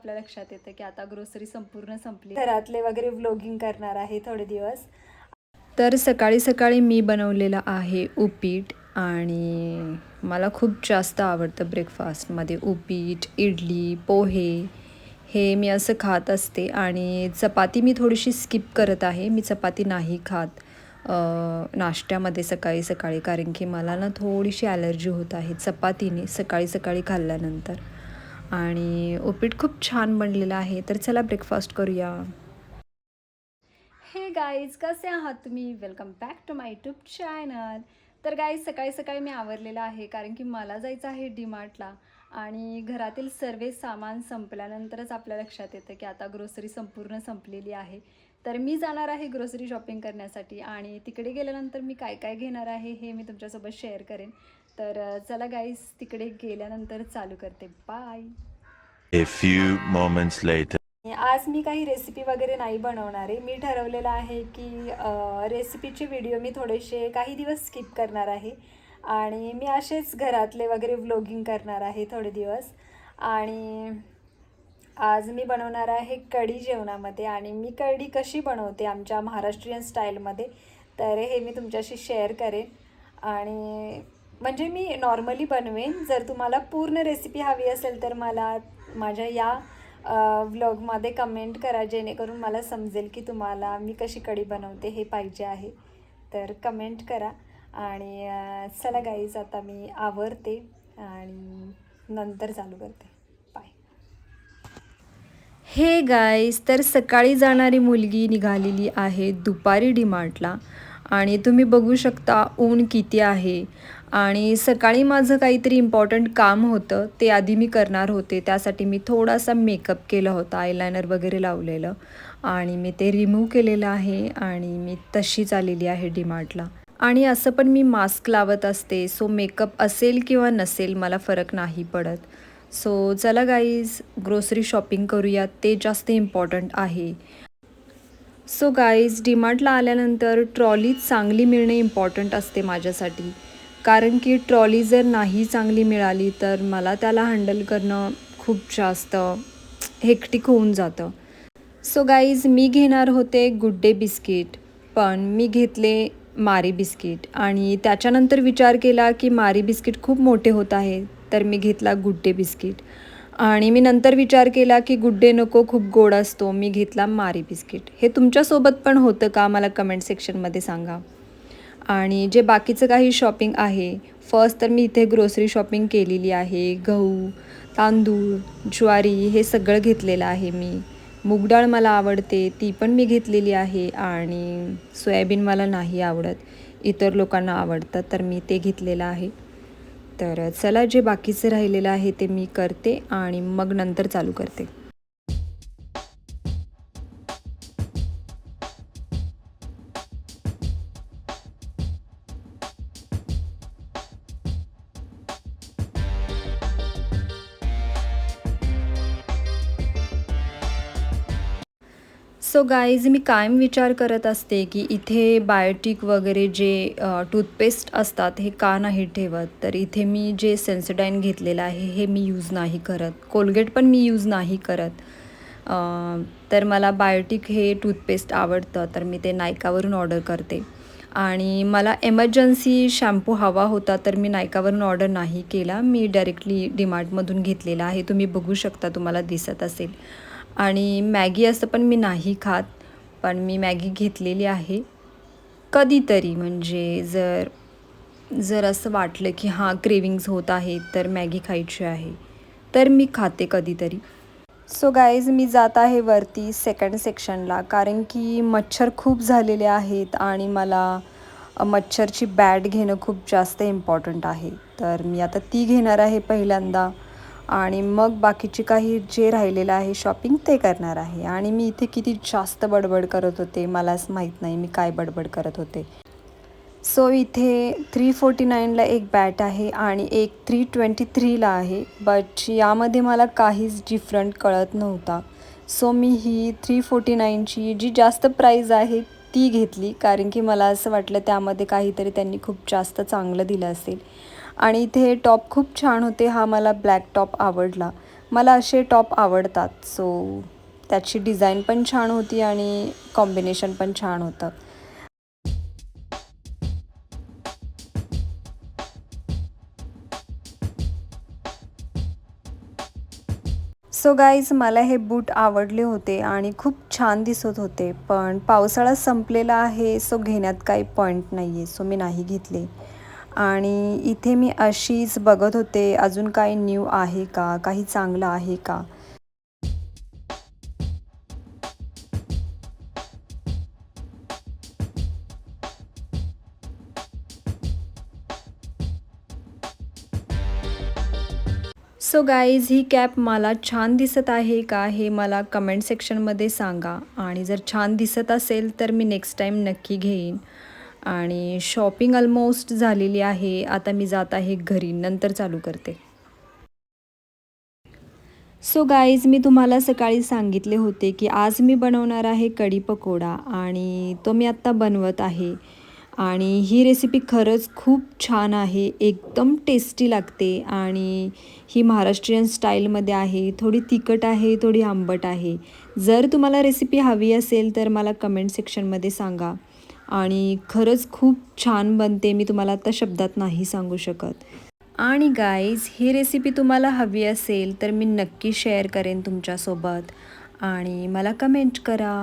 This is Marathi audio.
आपल्या लक्षात येतं की आता ग्रोसरी संपूर्ण संपली, घरातले वगैरे व्लॉगिंग करणार आहे थोडे दिवस. तर सकाळी सकाळी मी बनवलेलं आहे उपीट आणि मला खूप जास्त आवडतं ब्रेकफास्टमध्ये उपीट, इडली, पोहे हे मी असं खात असते. आणि चपाती मी थोडीशी स्किप करत आहे, मी चपाती नाही खात नाश्त्यामध्ये सकाळी सकाळी, कारण की मला ना थोडीशी ॲलर्जी होत आहे चपातीने सकाळी सकाळी खाल्ल्यानंतर. आणि उपीट खूप छान बनलेलं आहे, तर चला ब्रेकफास्ट करूया. हे गाईज, कसे आहात तुम्ही? Welcome back to my YouTube channel. तर गाईज, सकाळी सकाळी मी आवरलेलं आहे कारण की मला जायचं आहे डीमार्टला. आणि घरातील सर्व सामान संपल्यानंतरच आपल्या लक्षात येतं की आता ग्रोसरी संपूर्ण संपलेली आहे. तर मी जाणार आहे ग्रोसरी शॉपिंग करण्यासाठी आणि तिकडे गेल्यानंतर मी काय काय घेणार आहे हे मी तुमच्यासोबत शेअर करेन. तर चला गाईज, तिकडे गेल्यानंतर चालू करते. Bye. A few moments later. आज मी काही रेसिपी वगैरे नाही बनवणार आहे. मी ठरवलेलं आहे की रेसिपीचे व्हिडिओ मी थोडेसे काही दिवस स्किप करणार आहे आणि मी असेच घरातले वगैरे व्लॉगिंग करणार आहे थोडे दिवस. आणि आज मी बनवणार आहे कढी जेवणामध्ये. आणि मी कढी कशी बनवते आमच्या महाराष्ट्रीयन स्टाईलमध्ये, तर हे मी तुमच्याशी शेअर करेन. आणि म्हणजे मी नॉर्मली बनवेन. जर तुम्हाला पूर्ण रेसिपी हवी असेल तर मला माझ्या या व्लॉगमध्ये कमेंट करा, जेणेकरून मला समजेल की तुम्हाला मी कशी कढी बनवते हे पाहिजे आहे. तर कमेंट करा. आणि चला गाईज, आता मी आवरते आणि नंतर चालू करते. बाय. हे गाईज, तर सकाळी जाणारी मुलगी निघालेली आहे दुपारी डीमार्टला. आणि तुम्ही बघू शकता ऊन किती आहे. आणि सकाळी माझं काहीतरी इम्पॉर्टंट काम होतं, ते आधी मी करणार होते. त्यासाठी मी थोडासा मेकअप केला होता, आयलायनर वगैरे लावलेलं आणि मी ते रिमूव्ह केलेलं आहे. आणि मी तशीच आलेली आहे डीमार्टला. आणि असं पण मी मास्क लावत असते, सो मेकअप असेल किंवा नसेल मला फरक नाही पडत. सो चला गाईज, ग्रोसरी शॉपिंग करूया, ते जास्त इम्पॉर्टंट आहे. सो गाईज, डीमार्टला आल्यानंतर ट्रॉली चांगली मिळणे इम्पॉर्टंट असते माझ्यासाठी. कारण की ट्रॉली जर नाही चांगली मिळाली तर मला त्याला हँडल करणं खूप जास्त हेक्टिक होऊन जातं. सो गाईज, मी घेणार होते गुड डे बिस्किट, पण मी घेतले मारी बिस्किट. आणि त्याच्यानंतर विचार केला की मारी बिस्किट खूप मोठे होत आहे, तर मी घेतला गुड डे बिस्किट. आणि मी नंतर विचार केला की गुड डे नको, खूप गोड असतो, मी घेतला मारी बिस्किट. हे तुमच्यासोबत पण होतं का, मला कमेंट सेक्शनमध्ये सांगा. आणि जे बाकीचं काही शॉपिंग आहे, फर्स्ट तर मी इथे ग्रोसरी शॉपिंग केलेली आहे. गहू, तांदूळ, ज्वारी हे सगळं घेतलेलं आहे मी. मूग डाळ मला आवडते, ती पण मी घेतलेली आहे. आणि सोयाबीन मला नाही आवडत, इतर लोकांना आवडतं, तर मी ते घेतलेलं आहे. तर चला, जे बाकीचं राहिलेलं आहे ते मी करते आणि मग नंतर चालू करते. सो गाईज, मी कायम विचार करत असते की इथे बायोटिक वगैरे जे टूथपेस्ट असतात हे का नाही ठेवत. तर इथे मी जे सेन्सोडाईन घेतलेलं आहे हे मी यूज नाही करत. कोलगेट पण मी यूज नाही करत. तर मला बायोटिक हे टूथपेस्ट आवडतं, तर मी ते नायकावरून ऑर्डर करते. आणि मला एमर्जन्सी शॅम्पू हवा होता, तर मी नायकावरून ऑर्डर नाही केला, मी डायरेक्टली डीमार्टमधून घेतलेला आहे. तुम्ही बघू शकता, तुम्हाला दिसत असेल. आणि मॅगी असं पण मी नाही खात, पण मी मॅगी घेतलेली आहे कधीतरी. म्हणजे जर जर असं वाटलं की हां, क्रेविंग्स होत आहे तर मॅगी खायची आहे, तर मी खाते कधीतरी. सो गाईज, मी जात आहे वरती सेकंड सेक्शनला, कारण की मच्छर खूप झालेले आहेत आणि मला मच्छरची बॅट घेणं खूप जास्त इम्पॉर्टंट आहे. तर मी आता ती घेणार आहे पहिल्यांदा आणि मग बाकीचे काही जे राहिलेलं आहे शॉपिंग ते करणार आहे. आणि मी इथे किती जास्त बडबड करत होते, मलाच माहीत नाही मी काय बडबड करत होते. सो इथे 349ला एक बॅट आहे आणि एक 323ला आहे, बट यामध्ये मला काहीच डिफरंट कळत नव्हता. सो मी ही 349ची जी जास्त प्राईज आहे ती घेतली, कारण की मला असं वाटलं त्यामध्ये काहीतरी त्यांनी खूप जास्त चांगलं दिलं असेल. आणि इथे टॉप खूप छान होते, हा मला ब्लॅक टॉप आवडला. मला असे टॉप आवडतात. सो त्याची डिझाईन पण छान होती आणि कॉम्बिनेशन पण छान होतं. सो गाईज, मला हे बूट आवडले होते आणि खूप छान दिसत होते. पण पावसाळा संपलेला आहे, सो घेण्यात काही पॉईंट नाही आहे. सो मी नाही घेतले. आणि इथे मी अशीच बघत होते, अजून काही न्यू आहे का, काही चांगलं आहे का. सो गाईज, ही कॅप मला छान दिसत आहे का हे मला कमेंट सेक्शनमध्ये सांगा. आणि जर छान दिसत असेल तर मी नेक्स्ट टाईम नक्की घेईन. आणि शॉपिंग ऑलमोस्ट झालेली आहे. आता मी जात आहे घरी, नंतर चालू करते. सो गाईज, मी तुम्हाला सकाळी सांगितले होते की आज मी बनवणार आहे कढी पकोडा आणि तो मी आत्ता बनवत आहे. आणि ही रेसिपी खरंच खूप छान आहे, एकदम टेस्टी लागते आणि ही महाराष्ट्रीयन स्टाईलमध्ये आहे. थोडी तिखट आहे, थोडी आंबट आहे. जर तुम्हाला रेसिपी हवी असेल तर मला कमेंट सेक्शनमध्ये सांगा. आणि खरंच खूप छान बनते, मी तुम्हाला आता शब्दात नाही सांगू शकत. आणि गाईज, ही रेसिपी तुम्हाला हवी असेल तर मी नक्की शेअर करेन तुमच्यासोबत आणि मला कमेंट करा.